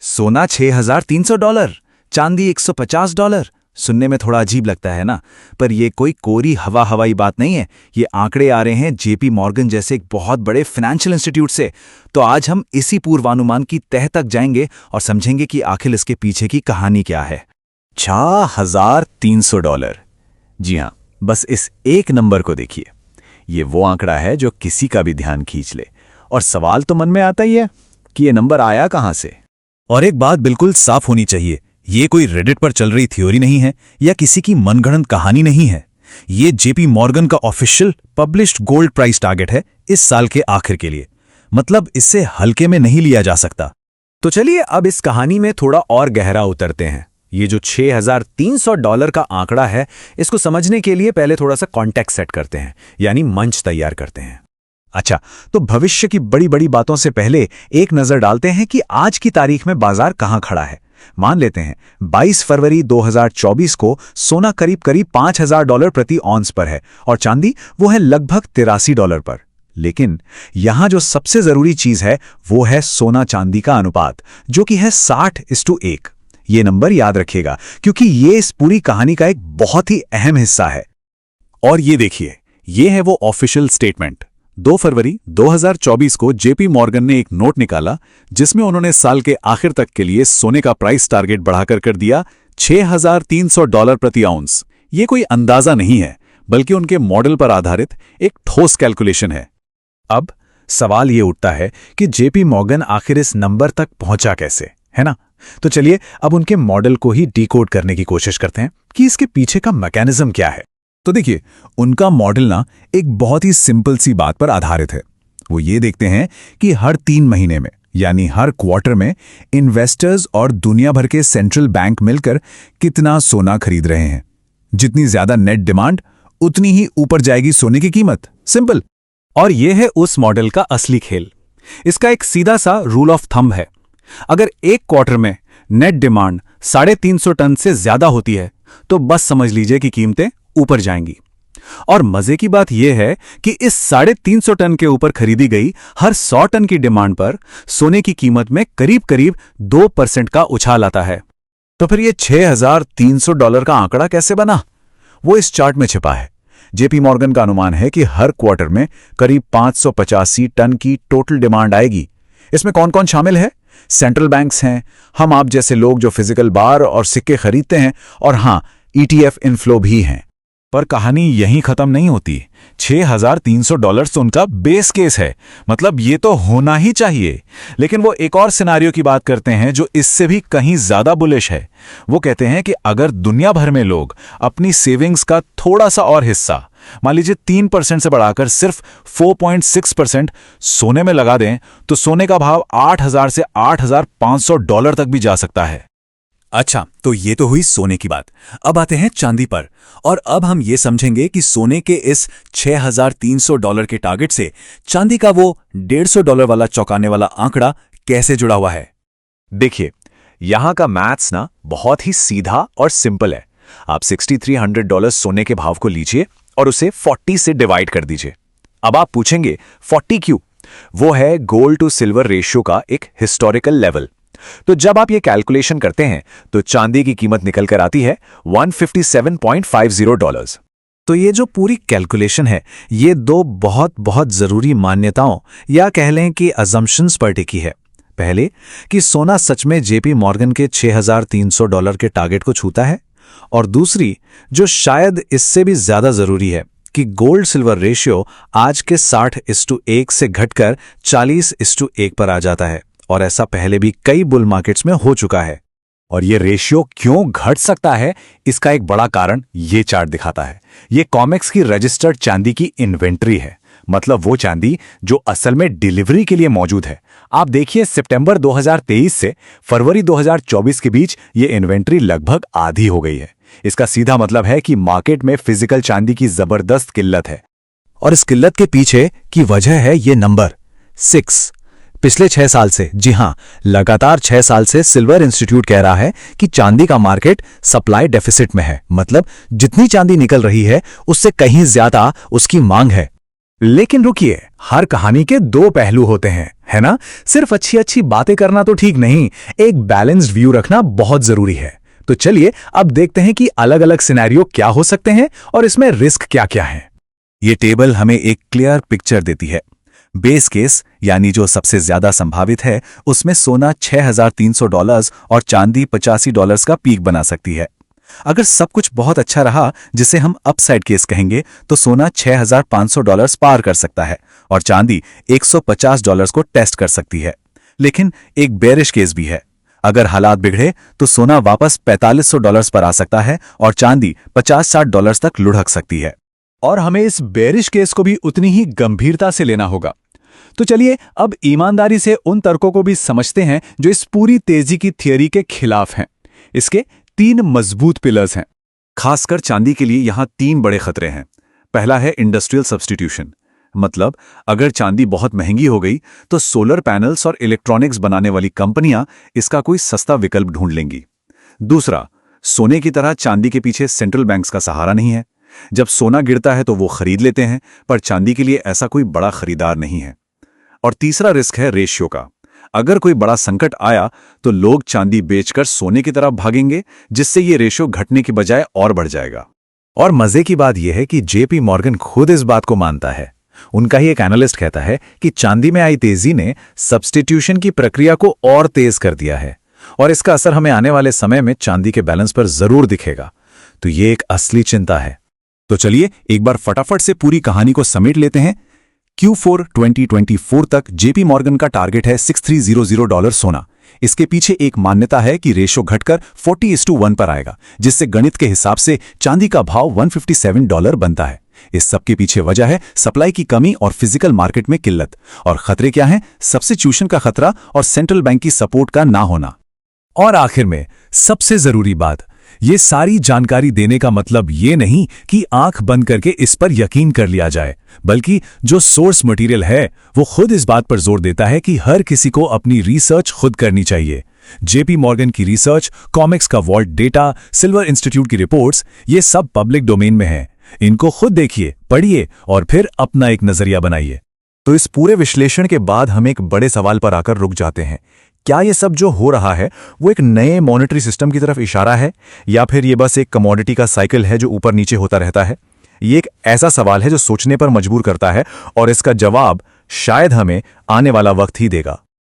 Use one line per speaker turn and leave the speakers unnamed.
सोना $6,300, चांदी $150। सुनने में थोड़ा अजीब लगता है ना, पर ये कोई कोरी हवाई बात नहीं है। ये आंकड़े आ रहे हैं जेपी मॉर्गन जैसे एक बहुत बड़े फाइनेंशियल इंस्टीट्यूट से। तो आज हम इसी पूर्वानुमान की तह तक जाएंगे और समझेंगे कि आखिर इसके पीछे की कहानी क्या है। $6,300। जी हाँ, बस इस एक नंबर को देखिए। ये वो आंकड़ा है जो किसी का भी ध्यान खींच ले। और सवाल तो मन में आता ही है कि ये नंबर आया कहां से।
और एक बात बिल्कुल साफ होनी चाहिए, ये कोई रेडिट पर चल रही थ्योरी नहीं है या किसी की मनगढ़ंत कहानी नहीं है। ये जेपी मॉर्गन का official published gold price target है इस साल के आखिर के लिए। मतलब इससे हल्के में नहीं लिया जा सकता।
तो चलिए अब इस कहानी में थोड़ा और गहरा उतरते हैं। ये जो $6,300 का आंकड़ा है, इसको समझने के लिए पहले थोड़ा सा कॉन्टेक्स्ट सेट करते हैं, यानी मंच तैयार करते हैं।
अच्छा, तो भविष्य की बड़ी बड़ी बातों से पहले एक नजर डालते हैं कि आज की तारीख में बाजार कहां खड़ा है। मान लेते हैं 22 फरवरी 2024 को सोना करीब $5,000 प्रति ऑन्स पर है और चांदी वो है लगभग $83 पर। लेकिन यहां जो सबसे जरूरी चीज है वो है सोना चांदी का अनुपात, जो कि है 60:1। ये नंबर याद रखिएगा क्योंकि ये इस पूरी कहानी का एक बहुत ही अहम हिस्सा है।
और ये देखिए, ये है वो ऑफिशियल स्टेटमेंट। 2 फरवरी 2024 को जेपी मॉर्गन ने एक नोट निकाला जिसमें उन्होंने साल के आखिर तक के लिए सोने का प्राइस टारगेट बढ़ाकर कर दिया $6,300 प्रति आउंस। ये कोई अंदाजा नहीं है, बल्कि उनके मॉडल पर आधारित एक ठोस कैलकुलेशन है।
अब सवाल ये उठता है कि जेपी मॉर्गन आखिर इस नंबर तक पहुंचा कैसे, है ना? तो चलिए अब उनके मॉडल को ही डिकोड करने की कोशिश करते हैं कि इसके पीछे का मैकेनिज्म क्या है।
तो देखिए, उनका मॉडल ना एक बहुत ही सिंपल सी बात पर आधारित है। वो ये देखते हैं कि हर 3 महीने में, यानी हर क्वार्टर में, इन्वेस्टर्स और दुनिया भर के सेंट्रल बैंक मिलकर कितना सोना खरीद रहे हैं। जितनी ज्यादा नेट डिमांड, उतनी ही ऊपर जाएगी सोने की कीमत। सिंपल।
और यह है उस मॉडल का असली खेल। इसका एक सीधा सा रूल ऑफ थंब है। अगर एक क्वार्टर में नेट डिमांड 350 टन से ज्यादा होती है तो बस समझ लीजिए कि कीमतें ऊपर जाएंगी। और मजे की बात यह है कि इस 350 टन के ऊपर खरीदी गई हर 100 टन की डिमांड पर सोने की कीमत में करीब करीब 2% का उछाल आता है।
तो फिर ये $6,300 का आंकड़ा कैसे बना? वो इस चार्ट में छिपा है। जेपी मॉर्गन का अनुमान है कि हर क्वार्टर में करीब 585 टन की टोटल डिमांड आएगी। इसमें कौन कौन शामिल है? सेंट्रल बैंक्स हैं, हम आप जैसे लोग जो फिजिकल बार और सिक्के खरीदते हैं, और हां, ETF इनफ्लो भी हैं।
पर कहानी यहीं खत्म नहीं होती। $6,300 तो उनका बेस केस है, मतलब ये तो होना ही चाहिए। लेकिन वो एक और सिनारियो की बात करते हैं जो इससे भी कहीं ज्यादा बुलिश है। वो कहते हैं कि अगर दुनिया भर में लोग अपनी सेविंग्स का थोड़ा सा और हिस्सा, मान लीजिए 3% से बढ़ाकर सिर्फ 4.6% सोने में लगा दें, तो सोने का भाव $8,000 से $8,500 तक भी जा सकता है।
अच्छा, तो ये तो हुई सोने की बात। अब आते हैं चांदी पर, और अब हम ये समझेंगे कि सोने के इस $6,300 के टारगेट से चांदी का वो $150 वाला चौंकाने वाला आंकड़ा कैसे जुड़ा हुआ है।
देखिए, यहां का मैथ्स ना बहुत ही सीधा और सिंपल है। आप $6,300 सोने के भाव को लीजिए और उसे 40 से डिवाइड कर दीजिए। अब आप पूछेंगे 40 क्यों? वो है गोल्ड टू सिल्वर रेशियो का एक हिस्टोरिकल लेवल। तो जब आप ये कैलकुलेशन करते हैं तो चांदी की कीमत निकल कर आती है $157.50।
तो ये जो पूरी कैलकुलेशन है, ये दो बहुत बहुत जरूरी मान्यताओं या कह लें कि अजम्पशंस पर टिकी है। पहले, कि सोना सच में जेपी मॉर्गन के $6,300 के टारगेट को छूता है, और दूसरी, जो शायद इससे भी ज्यादा जरूरी है, कि गोल्ड सिल्वर रेशियो आज के 60:1 से घटकर 40:1 पर आ जाता है। और ऐसा पहले भी कई बुल मार्केट्स में हो चुका है।
और ये रेशियो क्यों घट सकता है, इसका एक बड़ा कारण ये चार्ट दिखाता है। ये कॉमेक्स की रजिस्टर्ड चांदी की इन्वेंट्री है, मतलब वो चांदी जो असल में डिलीवरी के लिए मौजूद है। आप देखिए, सितंबर 2023 से फरवरी 2024 के बीच ये इन्वेंट्री लगभग आधी हो गई है। इसका सीधा मतलब है कि मार्केट में फिजिकल चांदी की जबरदस्त किल्लत है।
और इस किल्लत के पीछे की वजह है ये नंबर 6। पिछले 6 साल से, जी हां, लगातार 6 साल से सिल्वर इंस्टीट्यूट कह रहा है कि चांदी का मार्केट सप्लाई डेफिसिट में है। मतलब जितनी चांदी निकल रही है उससे कहीं ज्यादा उसकी मांग है। लेकिन रुकिए, हर कहानी के दो पहलू होते हैं, है ना? सिर्फ अच्छी अच्छी बातें करना तो ठीक नहीं, एक बैलेंस्ड व्यू रखना बहुत जरूरी है। तो चलिए अब देखते हैं कि अलग अलग सिनेरियो क्या हो सकते हैं और इसमें रिस्क क्या क्या है।
ये टेबल हमें एक क्लियर पिक्चर देती है। बेस केस यानी जो सबसे ज्यादा संभावित है, उसमें सोना $6,300 और चांदी $85 का पीक बना सकती है। अगर सब कुछ बहुत अच्छा रहा, जिसे हम अपसाइड केस कहेंगे, तो सोना $6,500 पार कर सकता है और चांदी $150 को टेस्ट कर सकती है। लेकिन एक बेरिश केस भी है। अगर हालात बिगड़े तो सोना वापस $4,500 पर आ सकता है और चांदी $50-60 तक लुढ़क सकती है।
और हमें इस बेरिश केस को भी उतनी ही गंभीरता से लेना होगा। तो चलिए अब ईमानदारी से उन तर्कों को भी समझते हैं जो इस पूरी तेजी की थियरी के खिलाफ हैं। इसके 3 मजबूत पिलर्स हैं।
खासकर चांदी के लिए यहां 3 बड़े खतरे हैं। पहला है इंडस्ट्रियल सब्स्टिट्यूशन, मतलब अगर चांदी बहुत महंगी हो गई तो सोलर पैनल्स और इलेक्ट्रॉनिक्स बनाने वाली कंपनियां इसका कोई सस्ता विकल्प ढूंढ लेंगी। दूसरा, सोने की तरह चांदी के पीछे सेंट्रल बैंक्स का सहारा नहीं है। जब सोना गिरता है तो वो खरीद लेते हैं, पर चांदी के लिए ऐसा कोई बड़ा खरीदार नहीं है। और तीसरा रिस्क है रेशियो का। अगर कोई बड़ा संकट आया तो लोग चांदी बेचकर सोने की तरफ भागेंगे, जिससे ये रेशियो घटने की बजाय और बढ़ जाएगा।
और मजे की बात यह है कि जेपी मॉर्गन खुद इस बात को मानता है। उनका ही एक एनालिस्ट कहता है कि चांदी में आई तेजी ने सब्स्टिट्यूशन की प्रक्रिया को और तेज कर दिया है और इसका असर हमें आने वाले समय में चांदी के बैलेंस पर जरूर दिखेगा। तो ये एक असली चिंता है।
तो चलिए एक बार फटाफट से पूरी कहानी को समेट लेते हैं। Q4 2024 तक जेपी मॉर्गन का टारगेट है $6,300 सोना। इसके पीछे एक मान्यता है कि रेशो घटकर 40:1 पर आएगा, जिससे गणित के हिसाब से चांदी का भाव $157 बनता है। इस सब के पीछे वजह है सप्लाई की कमी और फिजिकल मार्केट में किल्लत। और खतरे क्या हैं? सब्स्टिट्यूशन का खतरा और सेंट्रल बैंक की सपोर्ट का ना होना।
और आखिर में सबसे जरूरी बात, ये सारी जानकारी देने का मतलब ये नहीं कि आंख बंद करके इस पर यकीन कर लिया जाए, बल्कि जो सोर्स मटेरियल है वो खुद इस बात पर जोर देता है कि हर किसी को अपनी रिसर्च खुद करनी चाहिए। जेपी मॉर्गन की रिसर्च, कॉमिक्स का वॉल्ट डेटा, सिल्वर इंस्टीट्यूट की रिपोर्ट्स, ये सब पब्लिक डोमेन में है। इनको खुद देखिए, पढ़िए और फिर अपना एक नजरिया बनाइए।
तो इस पूरे विश्लेषण के बाद हम एक बड़े सवाल पर आकर रुक जाते हैं। क्या ये सब जो हो रहा है वो एक नए मॉनेटरी सिस्टम की तरफ इशारा है, या फिर ये बस एक कमोडिटी का साइकिल है जो ऊपर नीचे होता रहता है? ये एक ऐसा सवाल है जो सोचने पर मजबूर करता है और इसका जवाब शायद हमें आने वाला वक्त ही देगा।